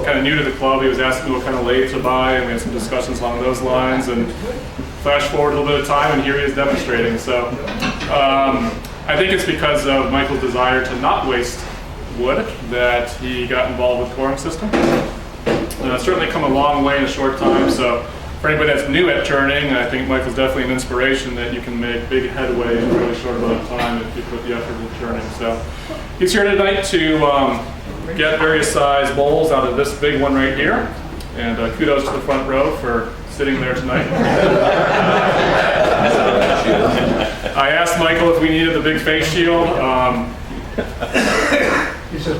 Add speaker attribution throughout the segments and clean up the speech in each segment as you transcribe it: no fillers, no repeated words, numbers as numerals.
Speaker 1: kind of new to the club. He was asking me what kind of lathe to buy, and we had some discussions along those lines. And flash forward a little bit of time, and here he is demonstrating. So I think it's because of Michael's desire to not waste wood that he got involved with coring system. It's certainly come a long way in a short time. So for anybody that's new at turning, I think Michael's definitely an inspiration that you can make big headway in a really short amount of time if you put the effort into turning. So he's here tonight to get various size bowls out of this big one right here. And kudos to the front row for sitting there tonight. I asked Michael if we needed the big face shield.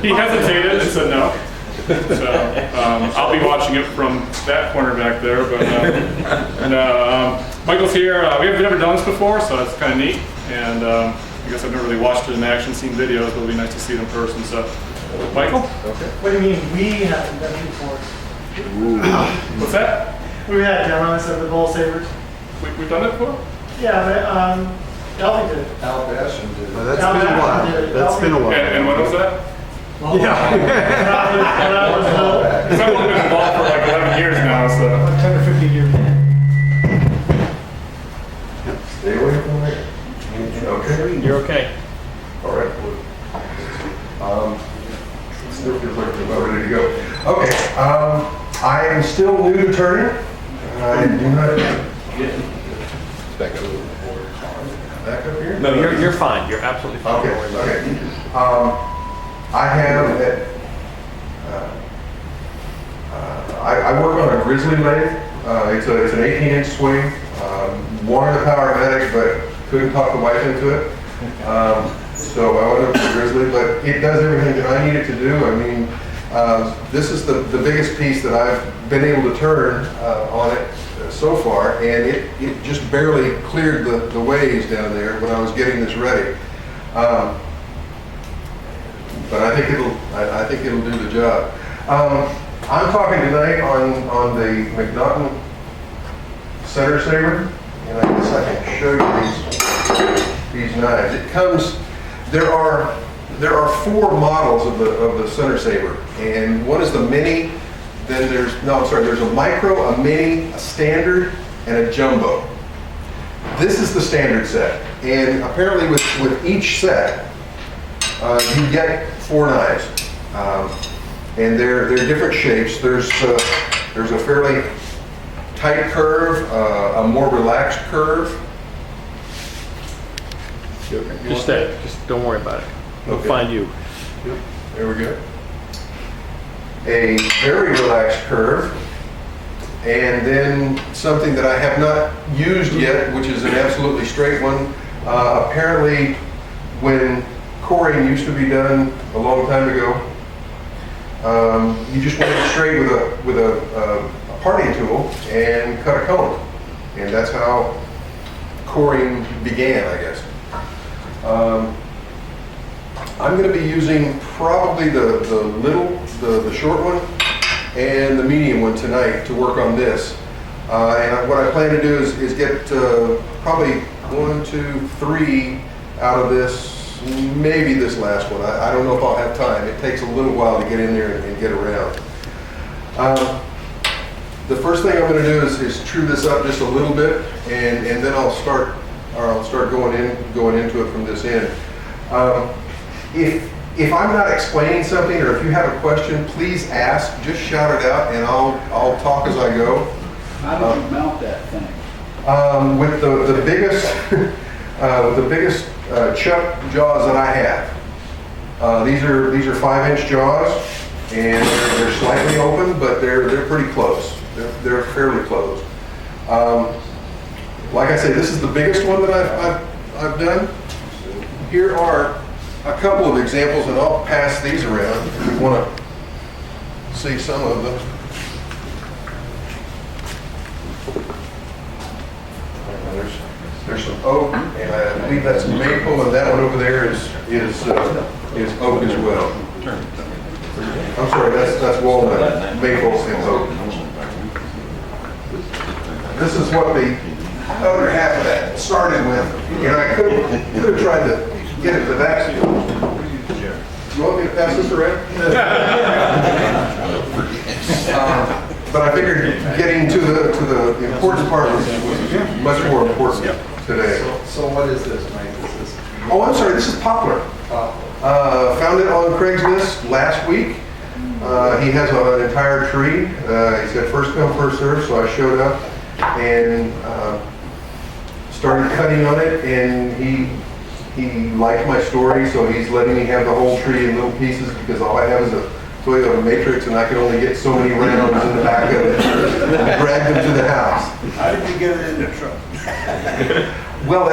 Speaker 1: He hesitated and said no. So I'll be watching it from that corner back there. But Michael's here. We have never done this before, so it's kind of neat. And I guess I've never really watched it in action, seen videos, but it'll be nice to see it in person. So, Michael?
Speaker 2: Okay. What do you mean we haven't done it before?
Speaker 1: What's that?
Speaker 2: We had demos of the bowl savers.
Speaker 1: We've done it before?
Speaker 2: Yeah, but Elvie did.
Speaker 3: Al Bastion did.
Speaker 4: Well, that's been a while. That's been a while.
Speaker 1: And when was that?
Speaker 2: Well, yeah. When I was little.
Speaker 1: Because I've only been involved for like 11 years now, so.
Speaker 2: 10 or 15 years.
Speaker 3: Stay away from there. Okay.
Speaker 1: You're okay.
Speaker 3: All right. Still feels like we're about ready to go. Okay. I am still new to turning. I do not back up a little more. Back up here?
Speaker 5: No, you're fine. You're absolutely fine.
Speaker 3: Okay. Okay. I have I work on a Grizzly lathe. It's an 18-inch swing. Wanted a Powermatic, but couldn't talk the wife into it. So I went up to the Grizzly, but it does everything that I need it to do. I mean, this is the biggest piece that I've been able to turn on it so far, and it just barely cleared the waves down there when I was getting this ready. But I think it'll do the job. I'm talking tonight on the McNaughton center saver, and I guess I can show you these knives. It comes. There are 4 models of the center saver, and one is the mini. Then there's a micro, a mini, a standard, and a jumbo. This is the standard set, and apparently with each set, you get 4 knives, and they're different shapes. There's a fairly tight curve, a more relaxed curve.
Speaker 5: Just stay. Just don't worry about it. We'll
Speaker 3: Okay.
Speaker 5: find you.
Speaker 3: Yep. There we go. A very relaxed curve, and then something that I have not used yet, which is an absolutely straight one. Apparently, when coring used to be done a long time ago, you just went straight with a parting tool and cut a cone, and that's how coring began, I guess. I'm going to be using probably the short one and the medium one tonight to work on this. And what I plan to do is get probably 1, 2, 3 out of this, maybe this last one. I don't know if I'll have time. It takes a little while to get in there and get around. The first thing I'm going to do is true this up just a little bit, and then I'll start going into it from this end. If I'm not explaining something, or if you have a question, please ask. Just shout it out, and I'll talk as I go.
Speaker 6: How did you mount that thing?
Speaker 3: With the biggest chuck jaws that I have. These are 5-inch jaws, and they're slightly open, but they're pretty close. They're fairly close. Like I say, this is the biggest one that I've done. Here are a couple of examples, and I'll pass these around if you want to see some of them. There's some oak, and I believe that's maple, and that one over there is oak as well. I'm sorry, that's walnut, maple, and oak. This is what the other half of that started with, and I could have tried to get it to that. You want me to pass this around? But I figured getting to the important part was much more important today.
Speaker 4: So what is this, Mike? This is
Speaker 3: Oh, I'm sorry, this is poplar. Found it on Craigslist last week. He has an entire tree. He said first come, first serve, so I showed up and started cutting on it, and he liked my story, so he's letting me have the whole tree in little pieces because all I have is a Toyota Matrix and I can only get so many rounds in the back of it and drag them to the house.
Speaker 6: How did you get it in the truck?
Speaker 3: Well,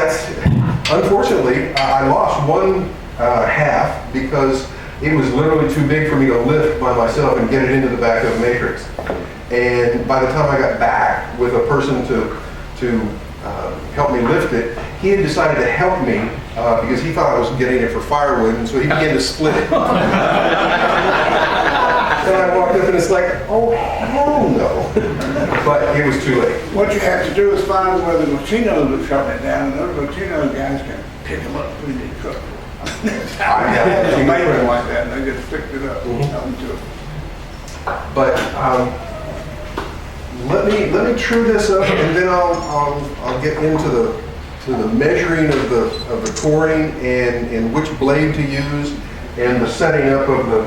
Speaker 3: unfortunately, I lost one half because it was literally too big for me to lift by myself and get it into the back of the Matrix. And by the time I got back with a person to help me lift it, he had decided to help me because he thought I was getting it for firewood, and so he began to split it. And I walked up and it's like, oh, hell no. But it was too late.
Speaker 7: What you have to do is find where the Latinos are shutting it down, and those Latino guys can pick them up when they cook. I had a made like that, and they just picked it up and held them to it.
Speaker 3: But let me true this up, and then I'll get into the measuring of the coring and which blade to use and the setting up of the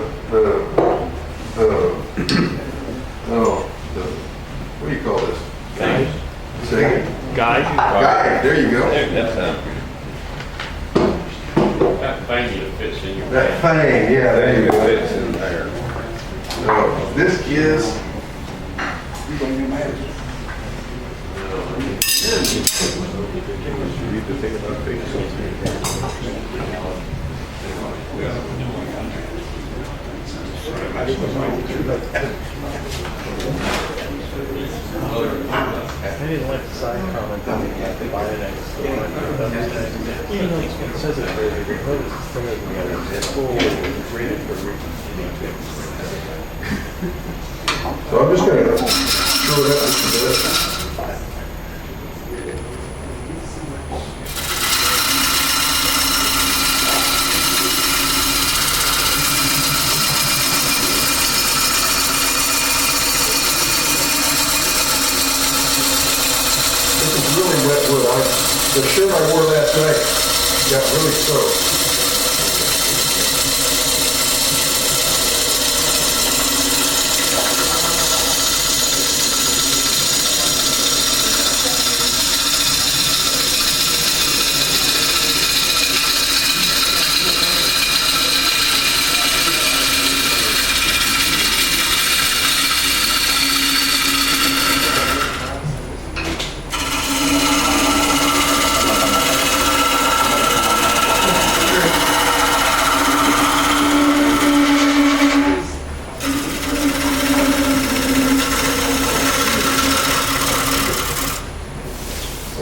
Speaker 3: what do you call this?
Speaker 5: Guide.
Speaker 3: Say it.
Speaker 5: Guide.
Speaker 3: Guide. There you go.
Speaker 8: That thing that fits in your
Speaker 3: That thing. Yeah. There you go.
Speaker 8: fits in there.
Speaker 3: So this is.
Speaker 7: You're going to be mad.
Speaker 5: I didn't like the side comment that we had to buy it next door. Even though it says it's very big, it's still together. It's full rated for
Speaker 3: So I'm just going to throw it up just a bit. This is really wet wood. The shirt I wore last night got really soaked.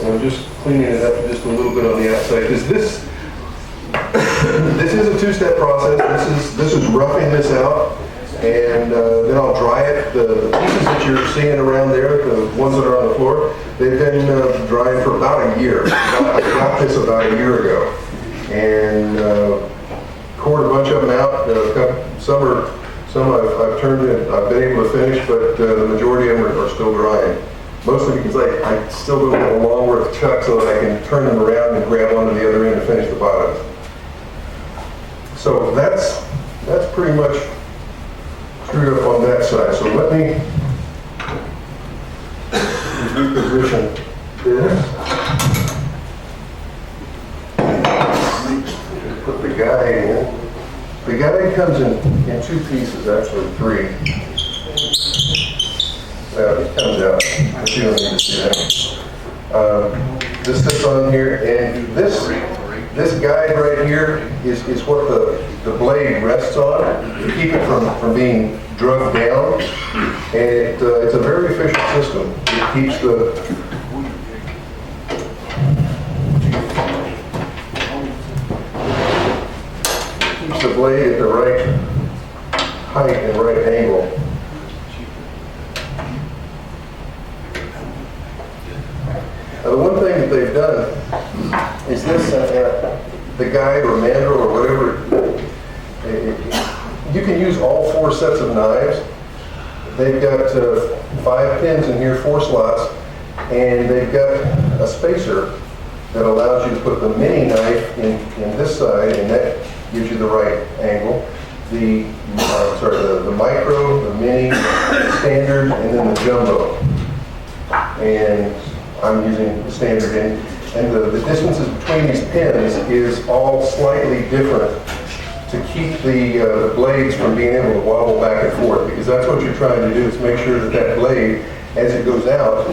Speaker 3: I'm just cleaning it up just a little bit on the outside. This is a two-step process. This is roughing this out, and then I'll dry it. The pieces that you're seeing around there, the ones that are on the floor, they've been drying for about a year. I got this about a year ago, and cored a bunch of them out. Some I've turned in. I've been able to finish, but the majority of them are still drying. Mostly because I still don't have a long worth chuck so that I can turn them around and grab onto the other end and finish the bottoms. So that's pretty much screwed up on that side. So let me reposition this. Put the guide in. The guide comes in two pieces, actually three. It comes out, but you don't need to see that. This sits on here, and this guide right here is what the blade rests on to keep it from being drugged down. And it's a very efficient system. It keeps the blade at the right height and right angle. The one thing that they've done is this, the guide or mandrel or whatever, you can use all four sets of knives, they've got 5 pins in here, 4 slots, and they've got a spacer that allows you to put the mini knife in this side, and that gives you the right angle. The micro, the mini, standard, and then the jumbo. And I'm using the standard, and the distances between these pins is all slightly different to keep the blades from being able to wobble back and forth, because that's what you're trying to do, is make sure that that blade, as it goes out,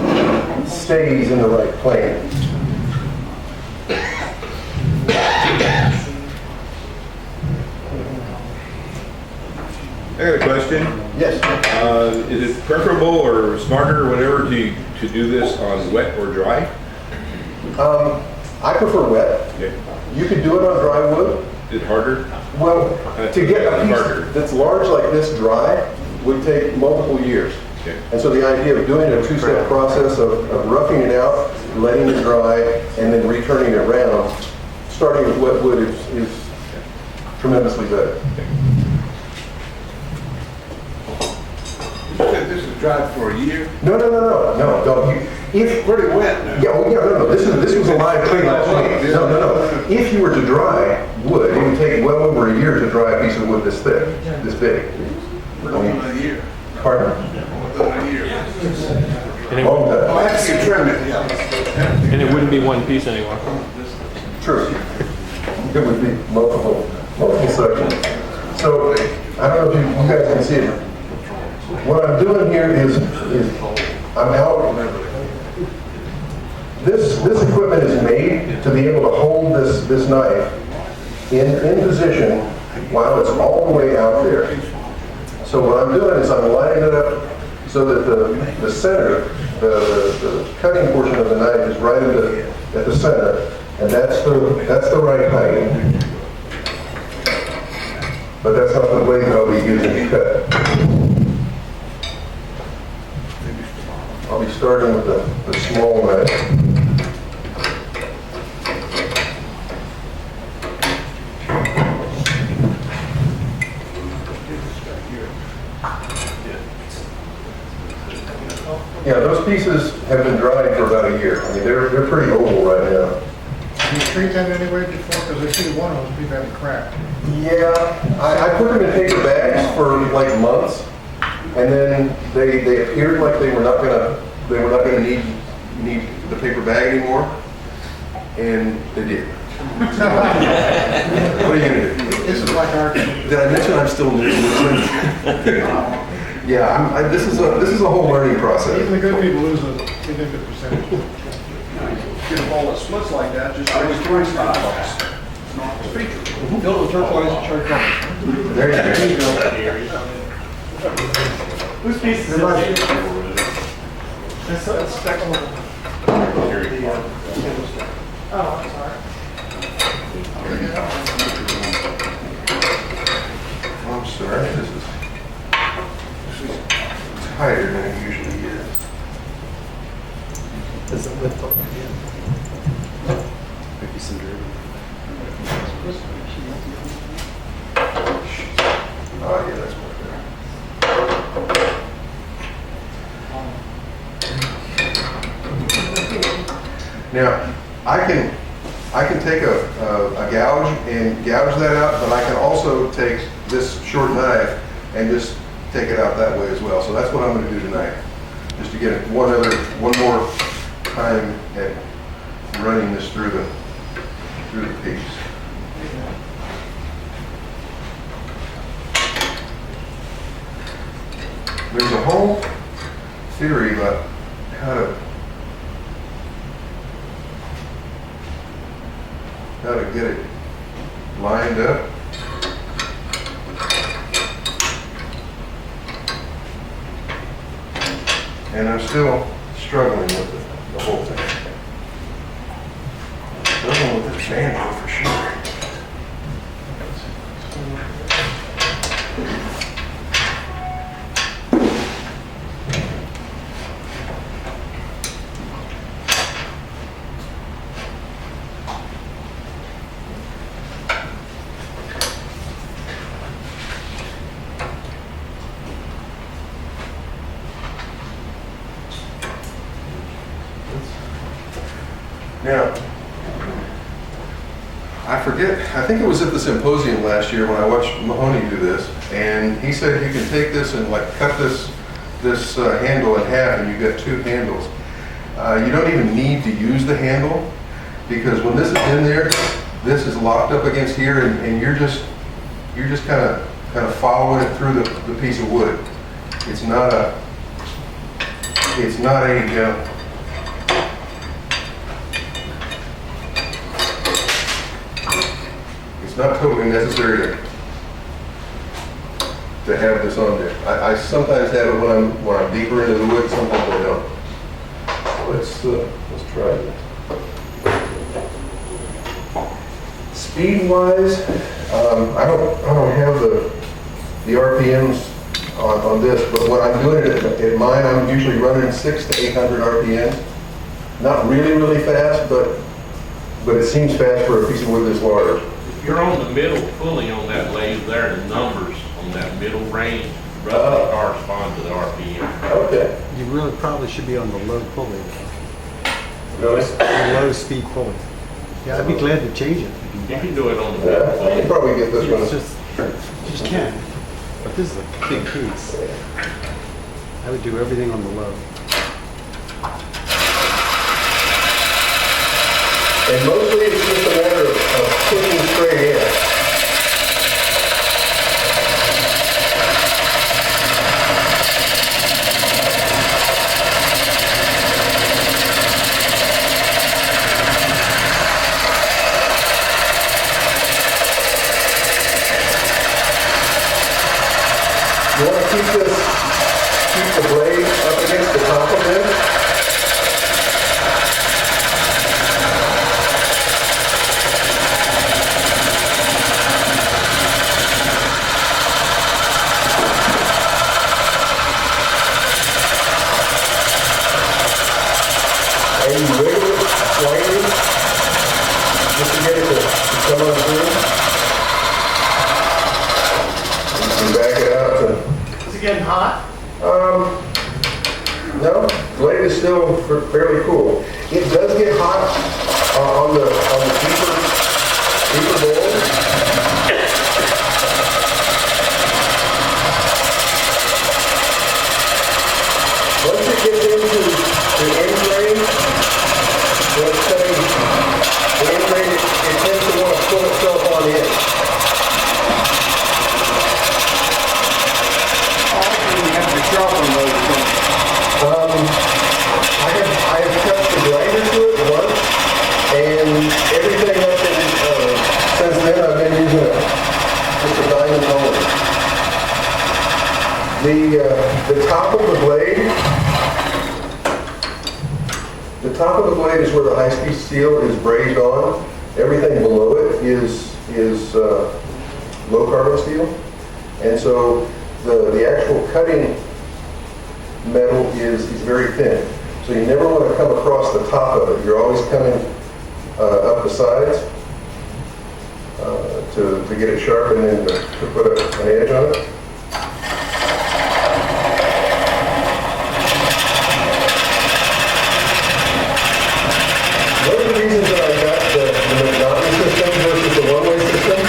Speaker 3: stays in the right plane.
Speaker 9: I got a question.
Speaker 3: Yes.
Speaker 9: Is it preferable or smarter or whatever to do this on wet or dry?
Speaker 3: I prefer wet.
Speaker 9: Okay.
Speaker 3: You could do it on dry wood.
Speaker 9: Is it harder?
Speaker 3: Well, to get a
Speaker 9: Harder.
Speaker 3: piece that's large like this dry would take multiple years.
Speaker 9: Okay.
Speaker 3: And so the idea of doing a 2-step process of roughing it out, letting it dry, and then returning it around, starting with wet wood is tremendously better.
Speaker 7: You said this is dried for a year?
Speaker 3: No. If
Speaker 7: Pretty wet now.
Speaker 3: no. This was a live clean last week. No. If you were to dry wood, it would take well over a year to dry a piece of wood this thick, this big.
Speaker 7: More than a year.
Speaker 3: Pardon?
Speaker 7: More than a year.
Speaker 3: Long time.
Speaker 7: Oh, after you trim it, yeah.
Speaker 5: And it wouldn't be one piece anymore.
Speaker 3: True. It would be multiple sections. So, I don't know if you guys can see it. What I'm doing here is I'm out. This equipment is made to be able to hold this knife in position while it's all the way out there. So what I'm doing is I'm lining it up so that the center, the cutting portion of the knife is right at the center, and that's the right height. But that's not the blade that I'll be using to cut. I'll be starting with the small knife. Yeah, those pieces have been dried for about a year. I mean, they're pretty oval right now.
Speaker 2: Did you treat them anyway before? Because I see one of them, we've had a crack.
Speaker 3: Yeah, I put them in paper bags for like months, and then they appeared like they were not gonna need the paper bag anymore, and they did. What are you gonna do?
Speaker 2: This is like our,
Speaker 3: Did I mention I'm still new? Yeah, this is a whole learning process.
Speaker 2: even the good people lose a significant percentage.
Speaker 6: Get a ball that splits like that, just raise $25. It's not a feature. Build with turquoise and cherry color.
Speaker 3: There you go.
Speaker 2: Whose piece is it? That's second one. Oh, I'm sorry.
Speaker 3: I'm sorry, this is tighter than it usually is.
Speaker 5: Does it lift up again? Maybe some dirt.
Speaker 3: Oh, yeah, that's much better. Now, I can take a gouge and gouge that out, but I can also take this short knife and just take it out that way as well. So that's what I'm going to do tonight, just to get one more time at running this through the piece. There's a whole theory about how to get it lined up. And I'm still struggling with the whole thing. Struggling with this manual for sure. Yeah. I forget, I think it was at the symposium last year when I watched Mahoney do this, and he said you can take this and like cut this handle in half and you get 2 handles. You don't even need to use the handle, because when this is in there, this is locked up against here, and you're just kind of following it through the piece of wood. It's not a it's not totally necessary to have this on there. I sometimes have it when I'm deeper into the wood, sometimes I don't. Let's try this. Speed-wise, I don't have the RPMs on this, but when I'm doing it at mine, I'm usually running 600 to 800 RPMs. Not really fast, but it seems fast for a piece of wood this large.
Speaker 8: If you're on the middle pulley on that lathe there, the numbers on that middle range roughly correspond to the RPM.
Speaker 3: Okay.
Speaker 5: You really probably should be on the low pulley,
Speaker 3: Really?
Speaker 5: the low speed pulley. Yeah, I'd be glad to change it.
Speaker 8: You can do it on the
Speaker 3: Yeah,
Speaker 8: middle
Speaker 3: I
Speaker 8: pulley.
Speaker 3: can probably get this
Speaker 5: It's
Speaker 3: one.
Speaker 5: just can. But this is a big piece. I would do everything on the low.
Speaker 3: And mostly it's just a matter of pushing straight in. You want to keep the blade up against the top of it. And you wiggle it slightly just to get it to come on through. You can back it out to
Speaker 2: Is it getting hot?
Speaker 3: no, blade is still fairly cool. It does get hot on the deeper bowls. Once it gets into the end grain, let's say the end grain, it tends to want to pull itself on in.
Speaker 7: You have to sharpen those things.
Speaker 3: I have touched the grinder to it once, and everything else since then I've been using just a diamond mold. The top of the blade is where the high-speed steel is brazed on. Everything below it is low carbon steel, and so the actual cutting metal is very thin. So you never want to come across the top of it. You're always coming up the sides to get it sharp and then to put an edge on it. One of the reasons that I got the McNaughton system versus the one-way system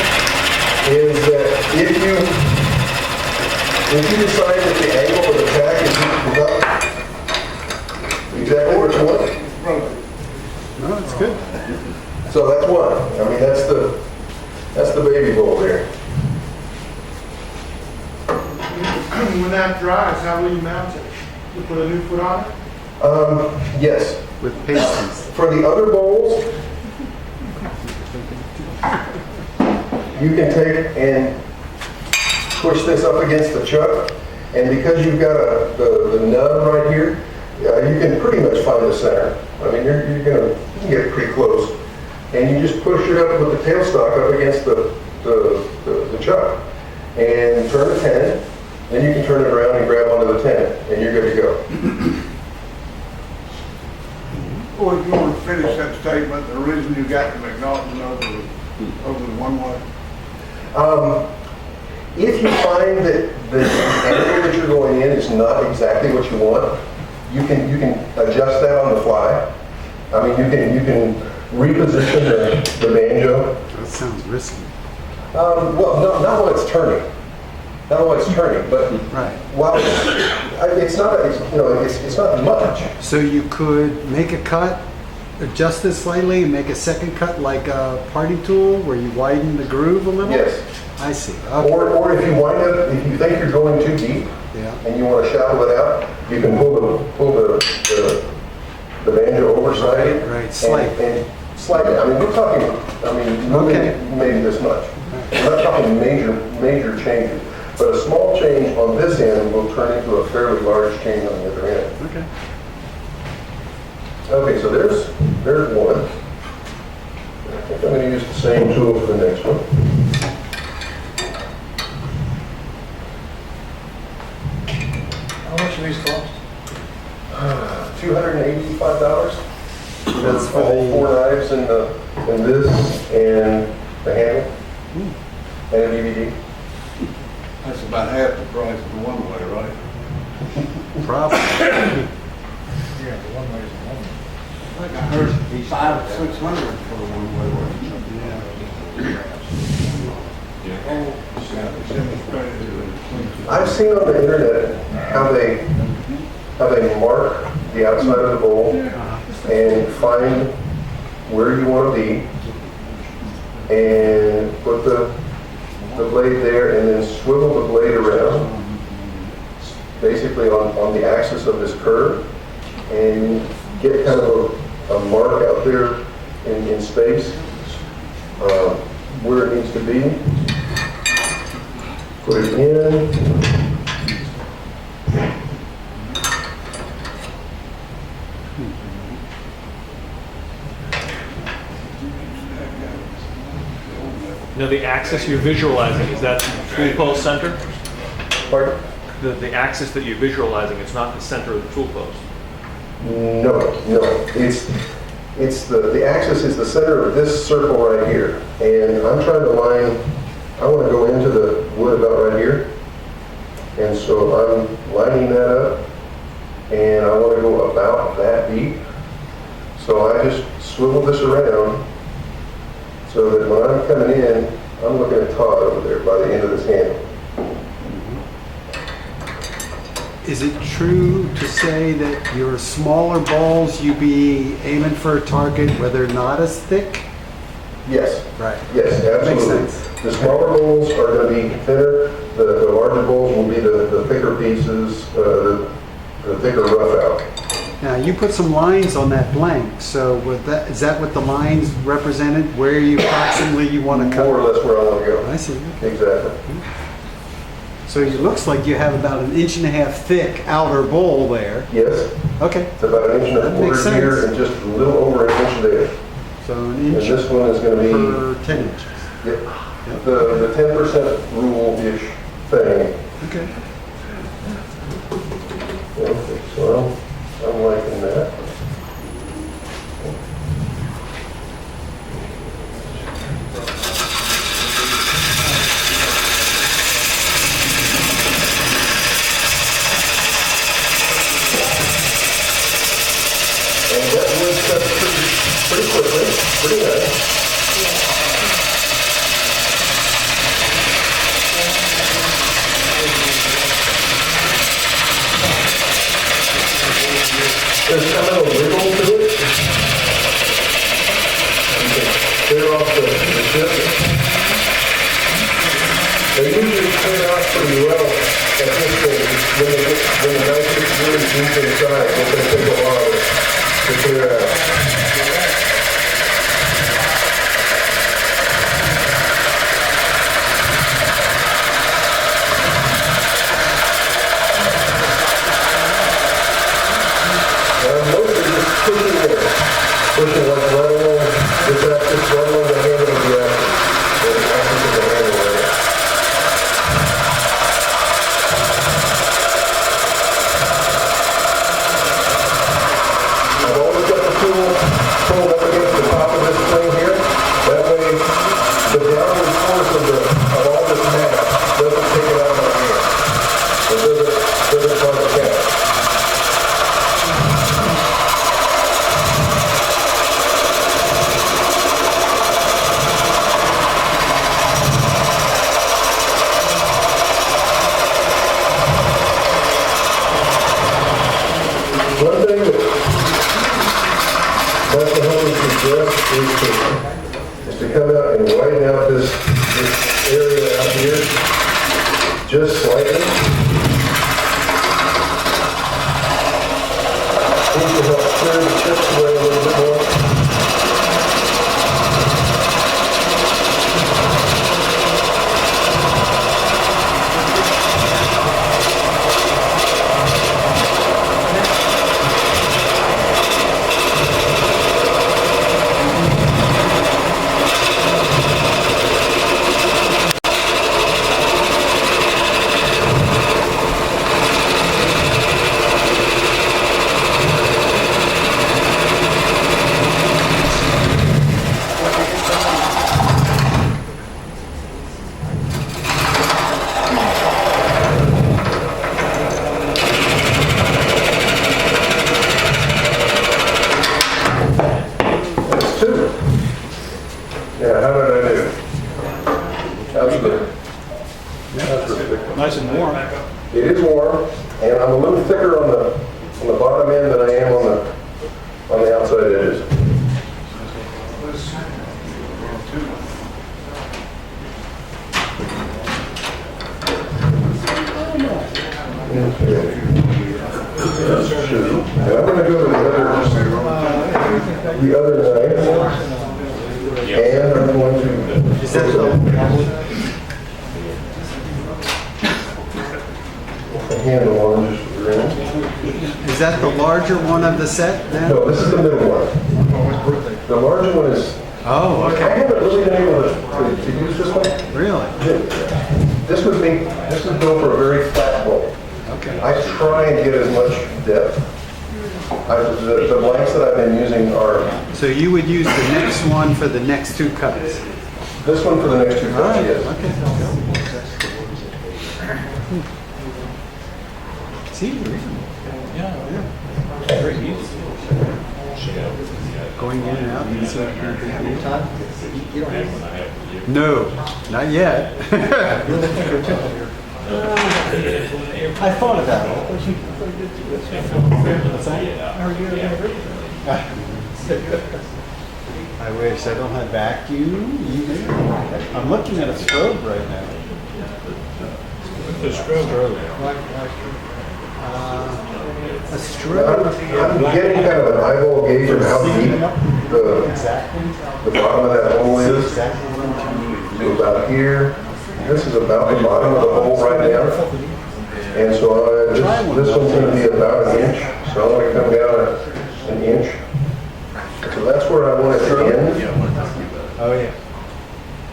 Speaker 3: is that if you decide that the angle of the tack is not exactly what you want,
Speaker 5: No, it's good.
Speaker 3: so that's one. I mean, that's the baby bowl there.
Speaker 2: When that dries, how will you mount it? You put a new foot on it?
Speaker 3: Yes.
Speaker 5: With pasties.
Speaker 3: For the other bowls, you can take and push this up against the chuck, and because you've got the nub right here, you can pretty much find the center. I mean, you can get pretty close, and you just push it up with the tailstock up against the chuck, and turn the 10. Then you can turn it around and grab onto the 10, and you're good to go.
Speaker 7: Or if you want to finish that statement, the reason you got the McNaughton over the one-way.
Speaker 3: If you find that the angle that you're going in is not exactly what you want, you can adjust that on the fly. I mean, you can reposition the banjo.
Speaker 10: That sounds risky.
Speaker 3: Well, no, not while it's turning. Not while it's turning, but
Speaker 10: Right.
Speaker 3: while it's not, it's not much.
Speaker 10: So you could make a cut, adjust it slightly, and make a second cut like a party tool where you widen the groove a little?
Speaker 3: Yes.
Speaker 10: I see. Okay.
Speaker 3: Or if you wind up, if you think you're going too deep
Speaker 10: Yeah.
Speaker 3: and you want to shallow it out, you can pull the banjo over slightly.
Speaker 10: Right, slightly.
Speaker 3: And slightly. I mean, we're talking,
Speaker 10: Okay.
Speaker 3: maybe this much. We're not talking major changes. But a small change on this end will turn into a fairly large change on the other end.
Speaker 10: Okay.
Speaker 3: Okay, so there's one. I think I'm going to use the same tool for the next one.
Speaker 6: How much do these cost?
Speaker 3: $285. That's
Speaker 10: for
Speaker 3: all
Speaker 10: the-
Speaker 3: 4 knives and this and the handle and a DVD.
Speaker 7: That's about half the price of the one-way, right?
Speaker 10: Probably.
Speaker 7: Like I heard, 500 or 600 for the one-way, wasn't it?
Speaker 3: I've seen on the internet how they mark the outside of the bowl and find where you want to be and put the blade there and then swivel the blade around basically on the axis of this curve and get kind of a mark out there in space where it needs to be. Put it in.
Speaker 5: Now, the axis you're visualizing, is that the tool post center?
Speaker 3: Pardon?
Speaker 5: The axis that you're visualizing, it's not the center of the tool post.
Speaker 3: No. It's the axis is the center of this circle right here. And I'm trying to I want to go into the wood about right here. And so I'm lining that up. And I want to go about that deep. So I just swivel this around so that when I'm coming in, I'm looking at Todd over there by the end of this handle.
Speaker 10: Is it true to say that your smaller balls, you be aiming for a target where they're not as thick?
Speaker 3: Yes.
Speaker 10: Right.
Speaker 3: Yes, absolutely.
Speaker 10: Makes sense.
Speaker 3: The smaller bowls are going to be thinner. The larger bowls will be the thicker pieces, the thicker rough out.
Speaker 10: Now, you put some lines on that blank, so is that what the lines represented, where you approximately you want to cut?
Speaker 3: More or less where I want to go.
Speaker 10: I see.
Speaker 3: Exactly.
Speaker 10: So it looks like you have about 1.5 inches thick outer bowl there.
Speaker 3: Yes,
Speaker 10: Okay.
Speaker 3: it's about 1.25
Speaker 10: That makes
Speaker 3: inches here
Speaker 10: sense.
Speaker 3: and just a little over 1 inch there.
Speaker 10: So an
Speaker 3: And
Speaker 10: inch
Speaker 3: this one is going to be
Speaker 10: per 10 inches.
Speaker 3: the 10% rule-ish thing.
Speaker 10: Okay.
Speaker 3: Okay, so I'm liking that. And that wood cuts pretty quickly, pretty nice. There's kind of a wiggle to it. You can clear off the tip. They usually clear out pretty well at this stage. When the knife gets really deep inside, it's going to take a while to clear out. Mostly just pushing it. Pushing like right along this axis, right along the handle of the axis. Or the axis of the handle there. I've always got the tool pulled up against is to come out and widen out this area out here just slightly. Seems to help clear the chips away a little bit more.
Speaker 10: Nice and warm.
Speaker 3: It is warm, and I'm a little thicker on the bottom end than I am on the outside edges. Okay. And I'm going to go to the other knife, and I'm going to.
Speaker 10: Is that the
Speaker 3: handle on just for the rim.
Speaker 10: Is that the larger one of the set then?
Speaker 3: No, this is the middle one. The larger one is.
Speaker 10: Oh,
Speaker 3: I
Speaker 10: okay.
Speaker 3: haven't really been able to use this one.
Speaker 10: Really?
Speaker 3: This would go for a very flat bowl.
Speaker 10: Okay.
Speaker 3: I try and get as much depth. The blanks that I've been using are
Speaker 10: So you would use the next one for the next two cuts?
Speaker 3: this one for the next two cuts, yes.
Speaker 10: Okay. Seems reasonable. Yeah. Very easy. Going in and out. No, not yet. I thought about it. I wish I don't have vacuum either. I'm looking at a strobe right now.
Speaker 5: The strobe.
Speaker 10: A strobe.
Speaker 3: I'm getting kind of an eyeball gauge of how deep the bottom of that hole is. So about here. This is about the bottom of the hole right now. And so this one's going to be about an inch. So I'm going to come down an inch. So that's where I want it to end.
Speaker 10: Oh yeah.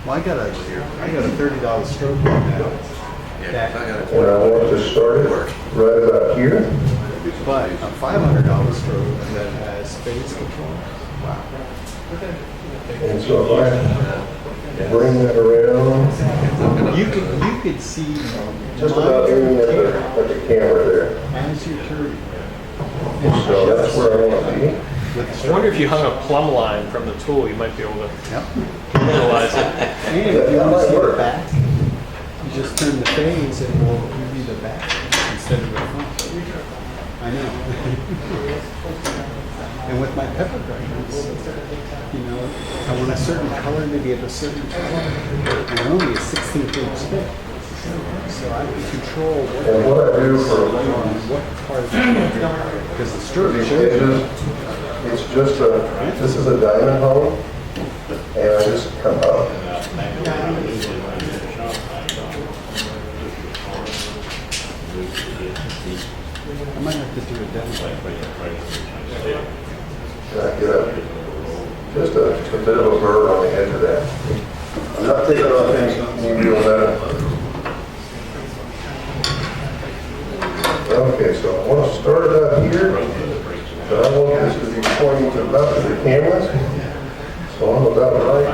Speaker 10: Well, I got a $30 strobe right now.
Speaker 3: And I want to start it right about here.
Speaker 10: But a $500 strobe that has phase control. Wow.
Speaker 3: And so if I bring that around,
Speaker 10: You could see
Speaker 3: just about aiming at the camera there.
Speaker 10: as you're turning.
Speaker 3: So that's where I want to be.
Speaker 5: I wonder if you hung a plumb line from the tool, you might be able to utilize it.
Speaker 10: And if you want to see the back, you just turn the phase and it will give you the back instead of the front. I know. And with my pepper grinders, you know, I want a certain color to be at a certain color. And only a 16th inch thick. So I can control
Speaker 3: And what I do for
Speaker 10: what part of the because the strobe
Speaker 3: these
Speaker 10: shows you.
Speaker 3: edges, it's just this is a diamond hole, and I just come up.
Speaker 10: I might have to do a demo.
Speaker 3: And I get up, just a bit of a burr on the edge of that. I'm not taking off any real metal. Okay, so I want to start it out here, but I want this to be pointing to about the camera. So I'm about right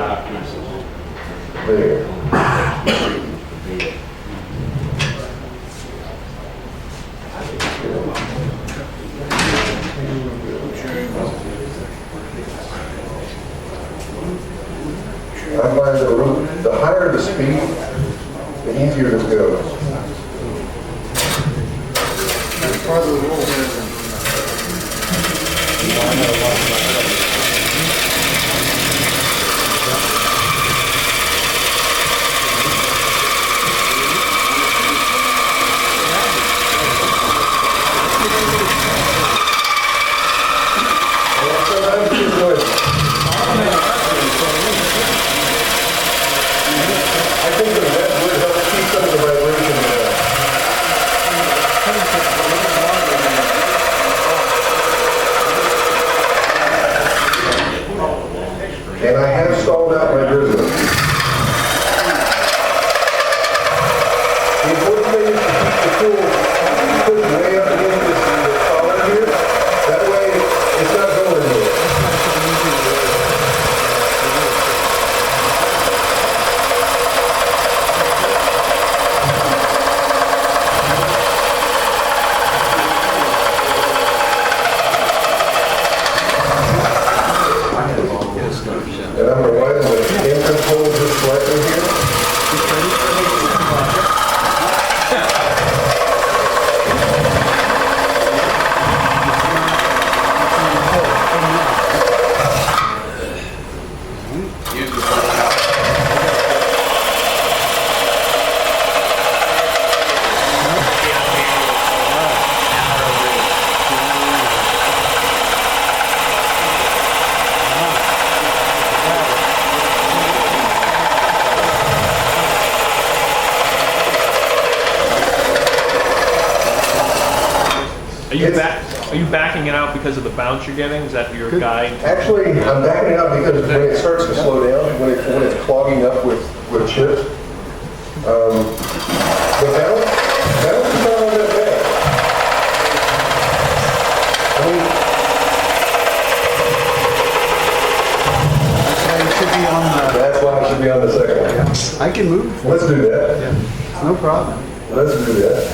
Speaker 3: there. I find the higher the speed, the easier this goes. the tool pushed way up against this collar here. That way, it's not going anywhere. And I'm going to widen the entrance hole just slightly here.
Speaker 11: Are you backing it out because of the bounce you're getting? Is that your guide?
Speaker 3: Actually, I'm backing it up because when it starts to slow down, when it's clogging up with chips, the bounce is not all that bad. That's why it should be on the second one.
Speaker 10: I can move.
Speaker 3: Let's do that.
Speaker 10: No problem.
Speaker 3: Let's do that.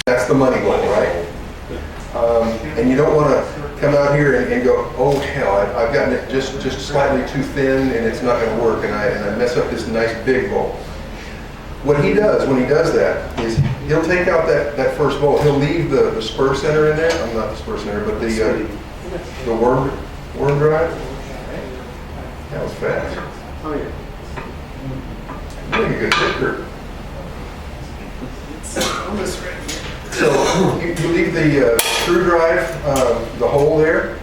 Speaker 3: That's the money one, right? And you don't want to come out here and go, oh hell, I've gotten it just slightly too thin and it's not going to work, and I mess up this nice big bowl. What he does when he does that is he'll take out that first bowl. He'll leave the spur center in there. I'm not the spur center, but the worm drive. That was fast.
Speaker 2: Oh, yeah.
Speaker 3: You're a good picker.
Speaker 2: Almost right here.
Speaker 3: So you leave the screw drive, the hole there.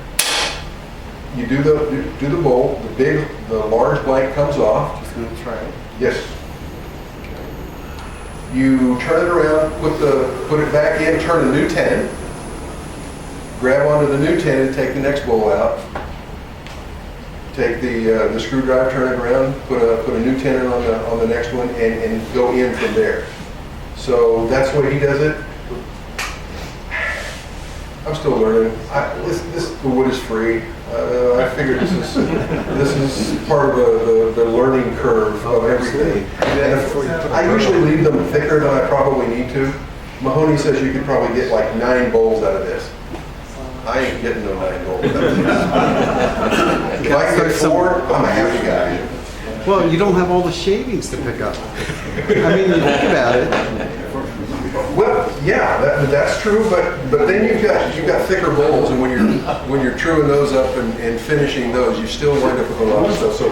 Speaker 3: You do the bolt. The large blank comes off.
Speaker 2: Just gonna try it.
Speaker 3: Yes. You turn it around, put it back in, turn a new 10. Grab onto the new 10 and take the next bowl out. Take the screwdriver, turn it around, put a new 10 in on the next one, and go in from there. So that's the way he does it. I'm still learning. The wood is free. I figured this is part of the learning curve of everything. And I usually leave them thicker than I probably need to. Mahoney says you could probably get like 9 bowls out of this. I ain't getting no 9 bowls. If I can get 4, I'm a happy guy.
Speaker 10: Well, you don't have all the shavings to pick up. I mean, you think about it.
Speaker 3: Well, yeah, that's true, but then you've got thicker bowls, and when you're truing those up and finishing those, you still wind up with a lot of stuff. So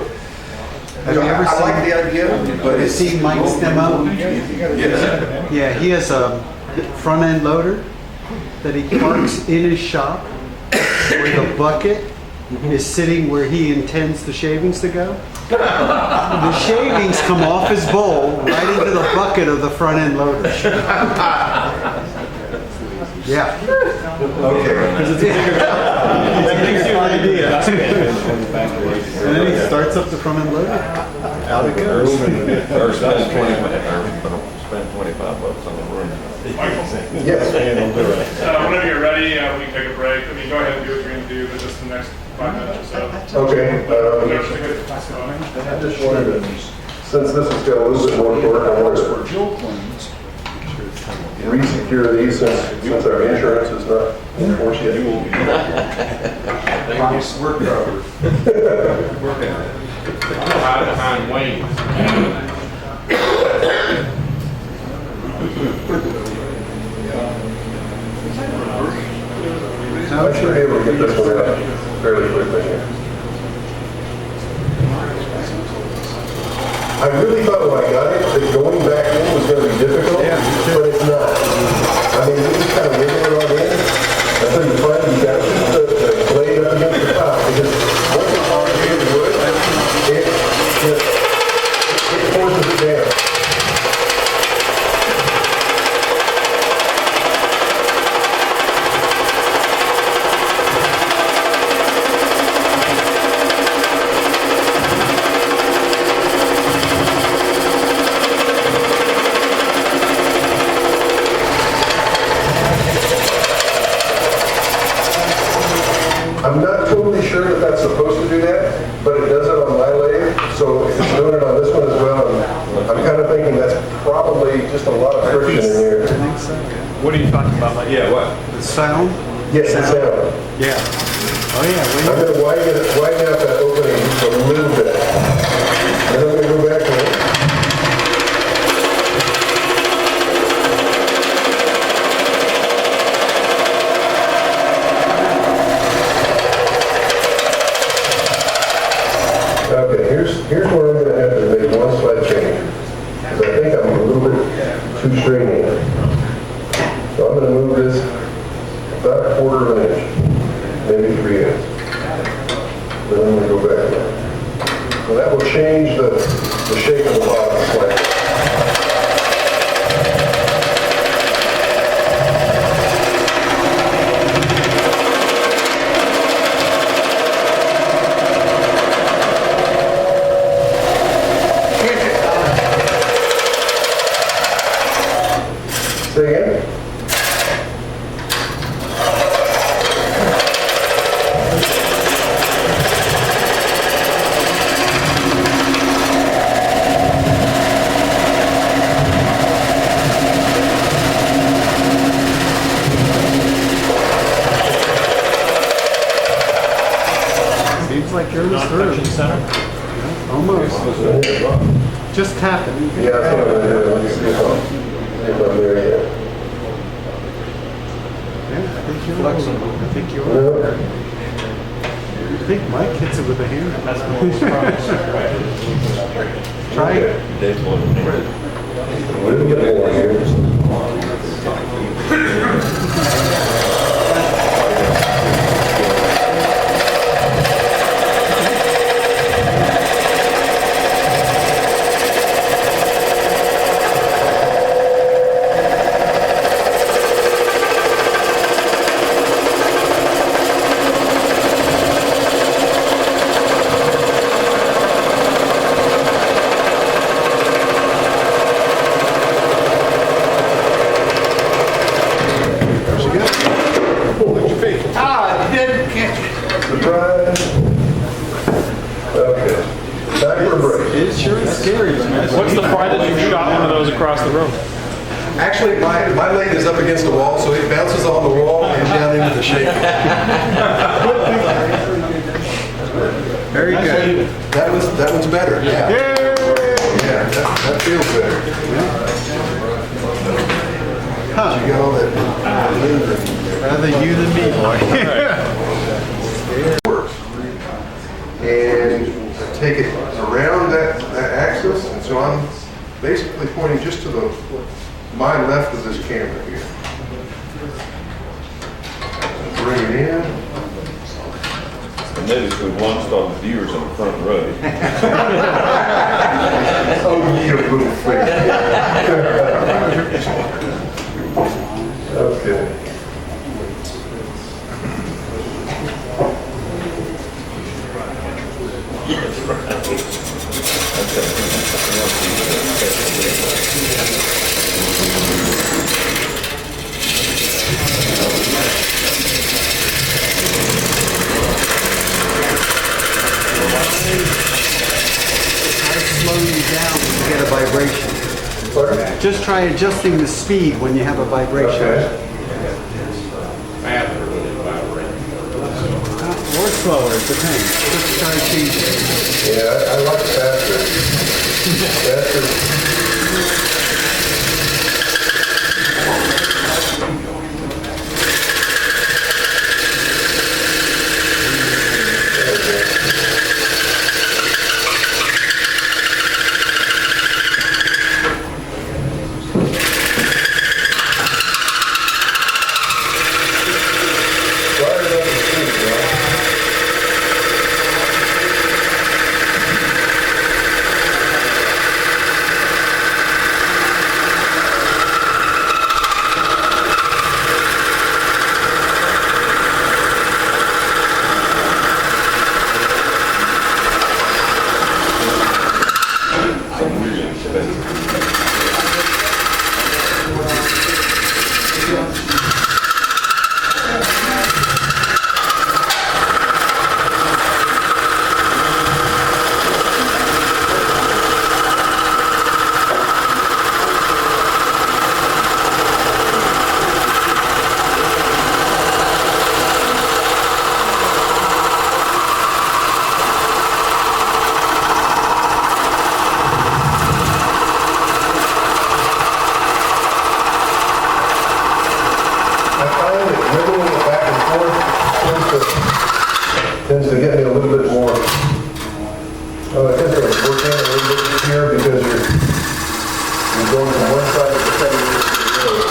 Speaker 10: Have you ever
Speaker 3: I like the idea, but it's
Speaker 10: seen Mike's demo?
Speaker 3: yes.
Speaker 10: Yeah, he has a front end loader that he parks in his shop where the bucket is sitting where he intends the shavings to go. The shavings come off his bowl right into the bucket of the front end loader. Yeah.
Speaker 3: Okay.
Speaker 10: Because it's a bigger idea. And then he starts up the front end loader. Out it goes.
Speaker 9: Or spend 25 bucks on the room.
Speaker 3: Yes.
Speaker 1: Whenever you're ready, we can take a break. I mean, go ahead and do what you're going to do, but just the next 5 minutes or so.
Speaker 3: Okay. I just wanted to, since this has got a little bit more torque, I want to re-secure these since our insurance is not enforced yet.
Speaker 6: Work over.
Speaker 8: Hide behind Wayne.
Speaker 3: I should be able to get this one out fairly quickly here. I really thought when I got it that going back in was going to be difficult, but it's not. I mean, you just kind of wiggle it on in until you find you got the blade up against the top, because once it's on here the wood, it forces it down.
Speaker 10: sound?
Speaker 3: Yes, it's
Speaker 10: Sound?
Speaker 3: out.
Speaker 10: Yeah. Oh, yeah.
Speaker 3: I'm going to widen out that opening just a little bit. Then I'm going to go back to it. Okay, here's where I'm going to have to make one slight change. Because I think I'm a little bit too straight here. So I'm going to move this about a quarter of an inch, maybe 3/8. Then I'm going to go back there. So that will change the shape of the bottom slightly. Say again?
Speaker 10: Seems like yours
Speaker 11: Not
Speaker 10: through.
Speaker 11: touching center.
Speaker 10: Almost. Just tap it.
Speaker 3: Yeah, that's what I'm going to do. Let me see if I'm there yet.
Speaker 10: Yeah, I think you're flexible. I think you're.
Speaker 3: No.
Speaker 10: I think Mike hits it with a hammer.
Speaker 11: That's what was promised.
Speaker 10: Try it.
Speaker 3: A little bit more here.
Speaker 7: Ah, I didn't catch it.
Speaker 3: Surprise. Okay. Back for a break.
Speaker 10: It sure is scary, man.
Speaker 11: What's the farthest you shot one of those across the room?
Speaker 3: Actually, my leg is up against the wall, so it bounces on the wall and down into the shape.
Speaker 10: Very good.
Speaker 3: That one's better. Yeah. Yeah, that feels better.
Speaker 10: Huh.
Speaker 3: You got all that.
Speaker 10: Rather you than me, boy.
Speaker 3: Works. And take it around that axis, and so I'm basically pointing just to my left of this camera here. Bring it in.
Speaker 9: I noticed we launched all the viewers on the front row.
Speaker 3: Oh, you little thing. Okay.
Speaker 10: Try to slow you down when you get a vibration.
Speaker 3: Pardon?
Speaker 10: Just try adjusting the speed when you have a vibration.
Speaker 3: Okay.
Speaker 10: Or slower, it depends. Just try to change it.
Speaker 3: Yeah, I like faster. Faster. tends to get me a little bit more. Oh, I guess I was working a little bit here because you're going from one side of the thing to the other.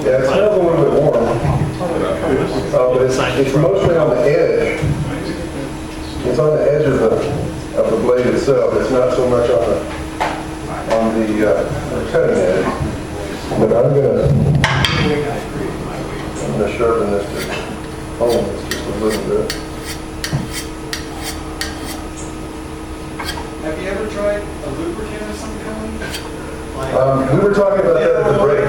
Speaker 3: Yeah, it smells a little bit warm. But it's mostly on the edge. It's on the edge of the blade itself. It's not so much on the cutting edge. But I'm gonna sharpen this to hone this just a little bit.
Speaker 6: Have you ever tried a lubricant of some kind?
Speaker 3: We were talking about that at the break.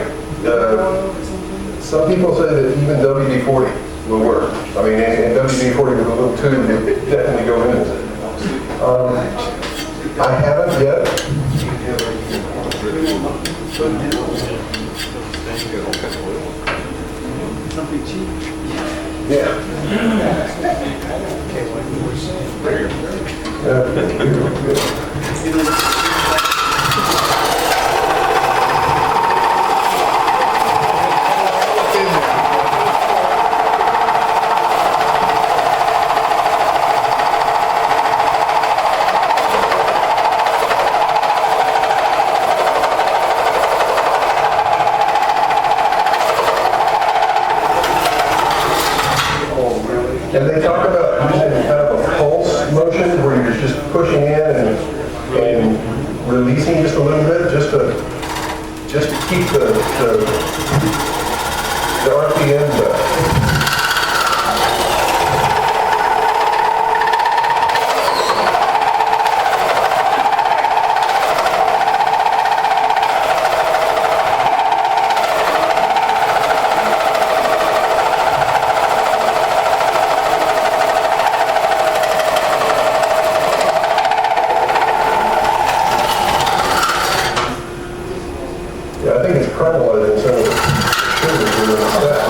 Speaker 3: Some people say that even WD-40 will work. I mean, and WD-40 with a little tube would definitely go in it. I haven't yet.
Speaker 6: Something cheap?
Speaker 3: Yeah. And they talk about using kind of a pulse motion where you're just pushing in and releasing just a little bit, just to keep the RPM up. Yeah, I think it's caramelizing some of the sugars in the fat.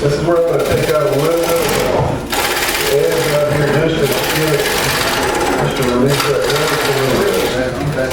Speaker 3: This is where I'm going to take out a little bit of the edge out here just to release that edge a little bit.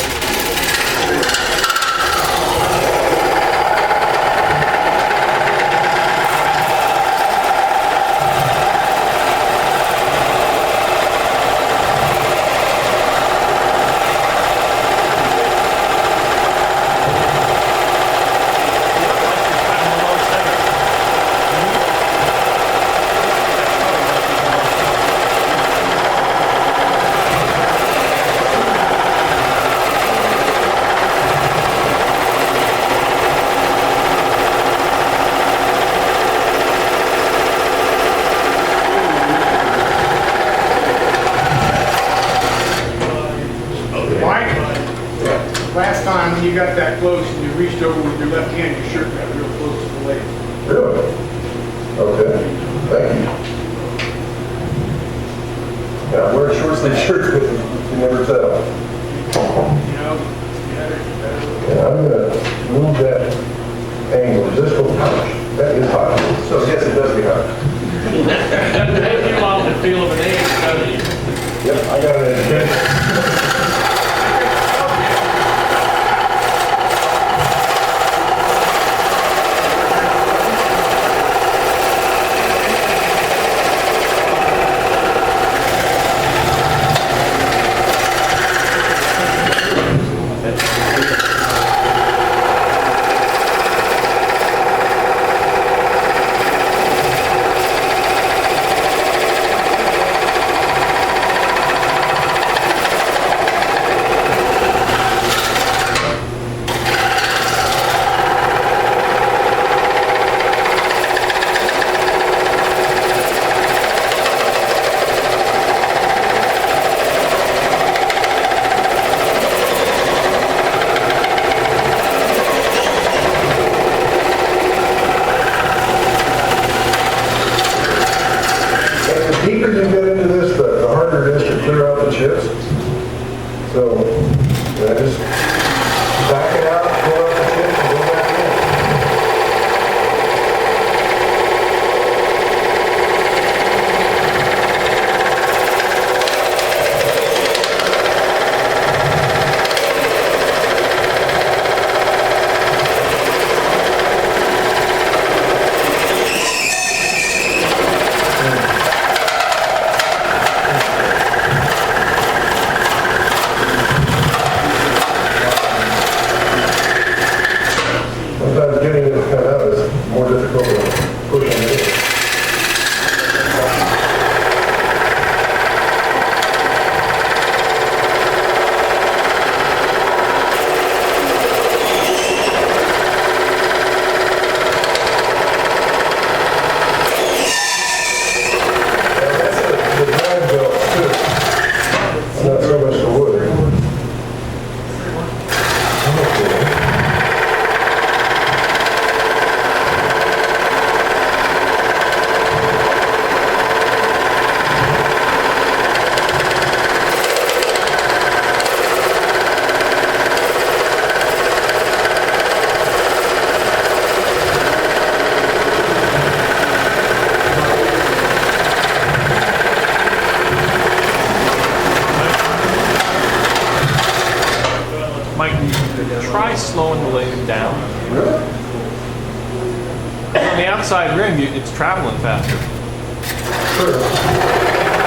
Speaker 7: got that close and you reached over with your left hand, your shirt got real close to the blade.
Speaker 3: Really? Okay, thank you. Yeah, I wear a short sleeve shirt, but you never tell.
Speaker 7: You know,
Speaker 3: Yeah, I'm gonna move that angle just a touch. That is hot. So yes, it does get hot.
Speaker 8: Doesn't take you long to feel of an egg, does it?
Speaker 3: Yep, I got it. The deeper you get into this, the harder it is to clear out the chips. So, just back it out, pull out the chips, and go back in. Sometimes getting it to come out is more difficult than pushing it. The drive belt too. Not so much the wood.
Speaker 11: Mike, try slowing the lathe down.
Speaker 3: Really?
Speaker 11: On the outside rim, it's traveling faster.
Speaker 3: Sure.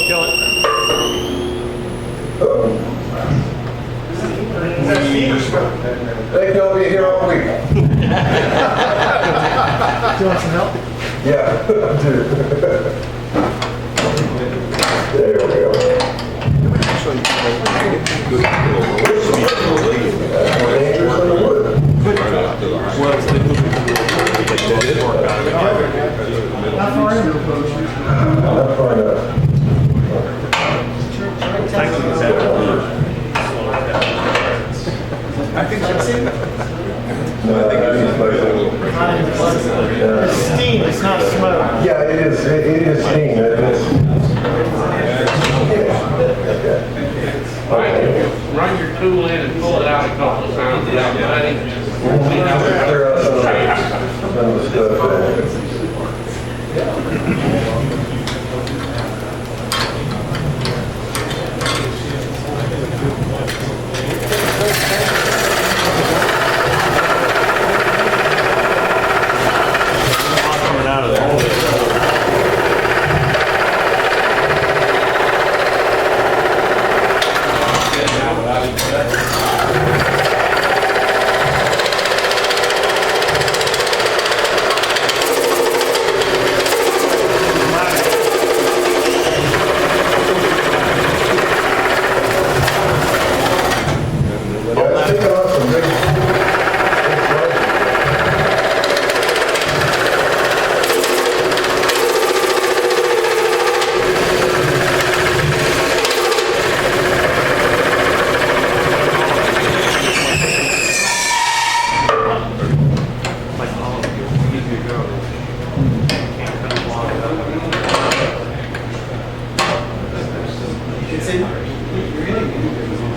Speaker 11: Kill it.
Speaker 3: They told me here all week.
Speaker 2: Do you want some help?
Speaker 3: Yeah, I do. There we go. That's more dangerous than the wood.
Speaker 11: Well, it's the work out of it.
Speaker 2: How far in?
Speaker 3: Not far enough.
Speaker 2: I think that's it.
Speaker 3: No, I think it's
Speaker 2: It's steam, it's not smoke.
Speaker 3: yeah, it is. It is steam. It is.
Speaker 8: Run your tool in and pull it out a couple of times without muddy.
Speaker 3: Clear out some of the stuff.
Speaker 11: Coming out of there.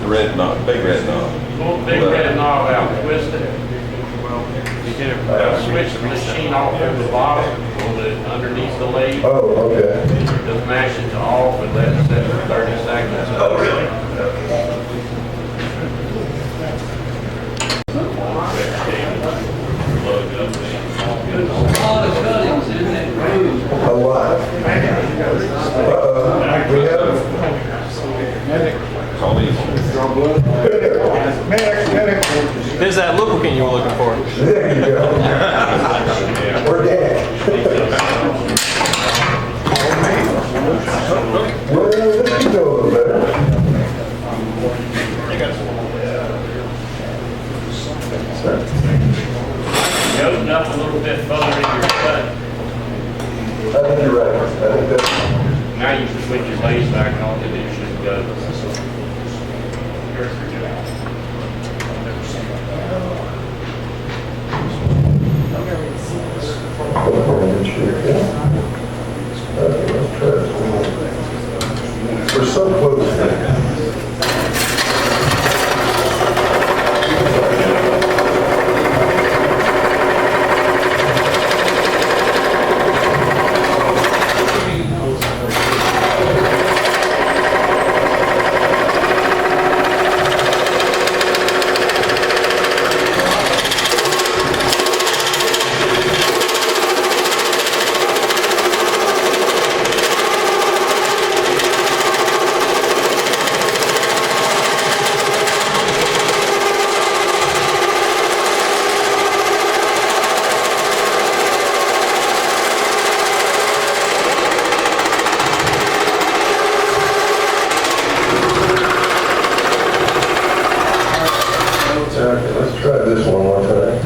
Speaker 9: Red knob, big red knob.
Speaker 8: Pull the big red knob out, twist it. Switch the machine off at the bottom, on the, underneath the lathe.
Speaker 3: Oh, okay.
Speaker 8: Just mash it to off and let it set for 30 seconds.
Speaker 3: Oh, really? A lot. We have.
Speaker 11: There's that lubricant you were looking for.
Speaker 3: There you go. Organic. Well, this can go a little better.
Speaker 8: You open up a little bit further in your cut.
Speaker 3: I think you're right. I think that's.
Speaker 8: Now you can switch your lathe back on and it should go.
Speaker 3: We're so close. Let's try this one more time.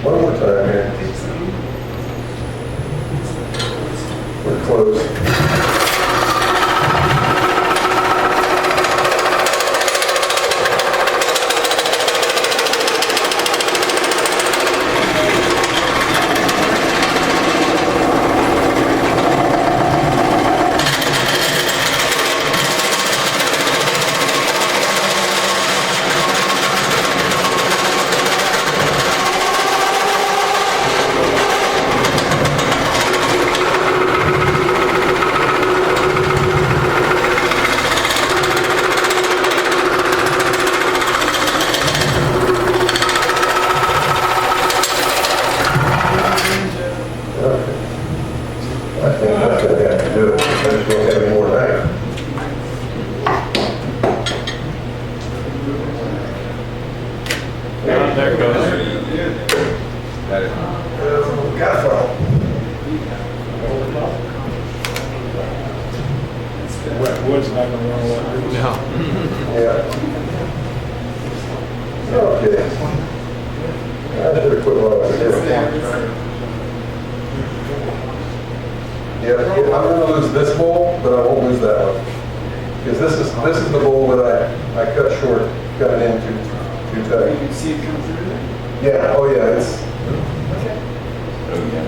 Speaker 3: One more time here. We're close. I think that's going to have to do it. There's going to have any more knife.
Speaker 11: There it goes.
Speaker 9: Got it.
Speaker 3: Got it.
Speaker 2: Wet wood's not gonna run away.
Speaker 11: No.
Speaker 3: Yeah. Okay. I should have quit while I was here. Yeah, I'm gonna lose this bowl, but I won't lose that one. Because this is the bowl that I cut short, cut it in too tight.
Speaker 2: You can see it come through there?
Speaker 3: Yeah, oh yeah, it's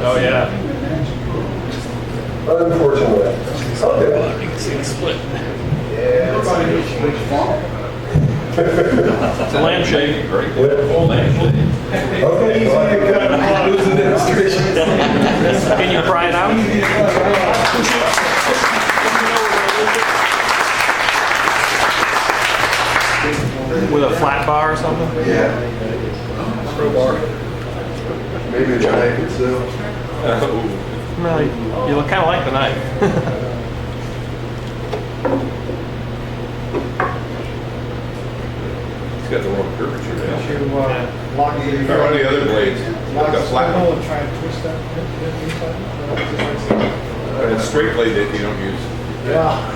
Speaker 11: Oh, yeah.
Speaker 3: unfortunately. Okay.
Speaker 11: You can see the split.
Speaker 3: Yeah.
Speaker 11: It's a lampshade.
Speaker 9: Full lampshade.
Speaker 3: Okay. Well, I think that concludes the demonstration.
Speaker 11: Can you pry it out? With a flat bar or something?
Speaker 3: Yeah. Crowbar. Maybe a knife itself.
Speaker 11: Well, you look kind of like the knife.
Speaker 9: It's got the wrong curvature now.
Speaker 2: You, lock it.
Speaker 9: How about the other blades?
Speaker 2: Lock
Speaker 9: Like a
Speaker 2: the
Speaker 9: flat
Speaker 2: spindle
Speaker 9: one.
Speaker 2: and try and twist that inside.
Speaker 9: It's straight blade that you don't use.
Speaker 2: Yeah.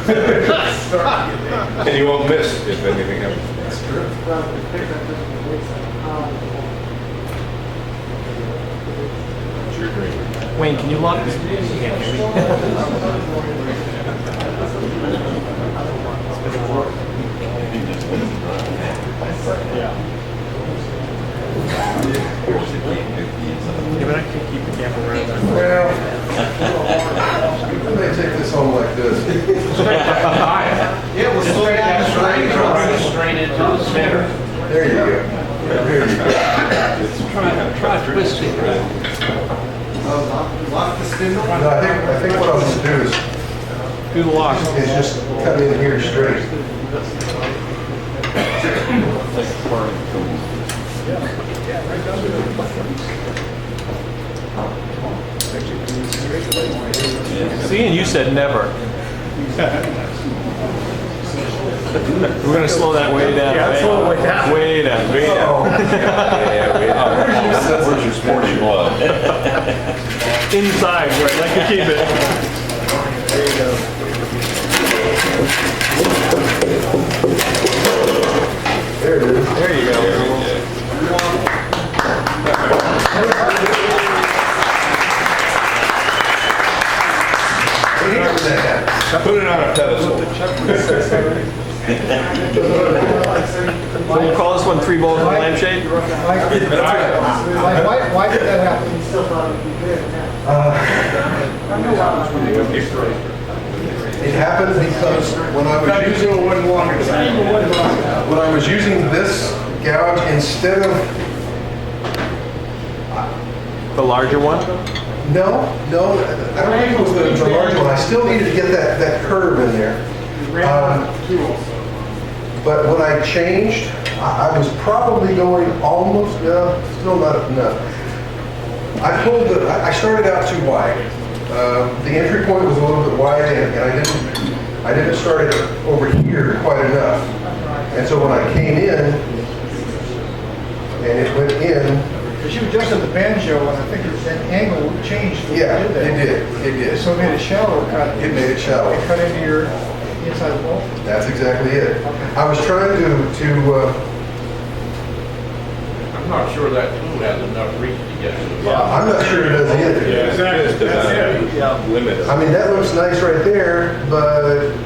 Speaker 9: And you won't miss if anything happens. It's your dream.
Speaker 11: Wayne, can you lock this? You can't hear me. Yeah, but I can keep the camera around there.
Speaker 3: Well, I may take this home like this.
Speaker 10: Yeah, we'll slow down the
Speaker 8: Straight into the center.
Speaker 3: There you go. There you go.
Speaker 8: Try twisting.
Speaker 10: Lock the spindle.
Speaker 3: No, I think what I'm gonna do
Speaker 11: Do the lock.
Speaker 3: is just come in here straight.
Speaker 11: See, and you said never. We're gonna slow that way down.
Speaker 2: Yeah, slow it way down.
Speaker 11: Way down. Way down.
Speaker 9: Where's your sporty blood?
Speaker 11: Inside, where I'd like to keep it.
Speaker 3: There it is.
Speaker 11: There you go.
Speaker 9: Put it on a pedestal.
Speaker 11: So we'll call this one 3 bowls and a lampshade?
Speaker 2: Why did that happen? You still thought it'd be good.
Speaker 3: It happened because when I was using this gouge instead of,
Speaker 11: The larger one?
Speaker 3: no, I don't think it was the large one. I still needed to get that curve in there. But when I changed, I was probably going almost, still not enough. I started out too wide. The entry point was a little bit wide, and I didn't start it over here quite enough. And so when I came in, and it went in,
Speaker 2: Because you adjusted the banjo, and I think that angle changed. when you
Speaker 3: yeah,
Speaker 2: did that.
Speaker 3: it did.
Speaker 2: So it made a shallower cut.
Speaker 3: It made it shallow.
Speaker 2: It cut into your inside wall.
Speaker 3: That's exactly it. I was trying to
Speaker 8: I'm not sure that tool has enough reach to get to the bottom.
Speaker 3: I'm not sure it does either.
Speaker 9: Exactly. Limit.
Speaker 3: I mean, that looks nice right there, but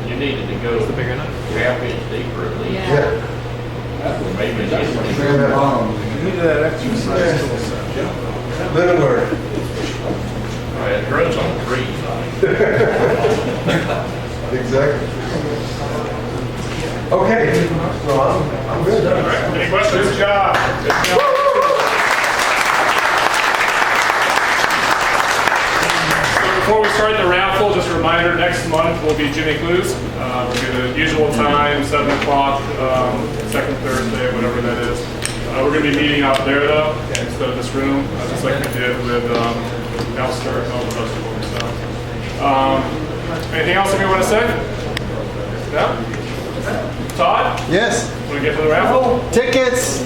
Speaker 8: You needed to go
Speaker 11: The bigger enough?
Speaker 8: half inch deeper at least.
Speaker 3: yeah.
Speaker 8: Or maybe an inch.
Speaker 3: Live and learn.
Speaker 8: It grows on trees.
Speaker 3: Exactly. Okay, so I'm good.
Speaker 1: All right, any questions? Good job. Before we start the raffle, just a reminder, next month will be Jimmy Clues. We'll be the usual time, 7 o'clock, second Thursday, whatever that is. We're going to be meeting out there though, instead of this room, just like we did with Elster and all the rest of them. So, anything else that we want to say? No? Todd?
Speaker 10: Yes.
Speaker 1: Want to get to the raffle?
Speaker 10: Tickets.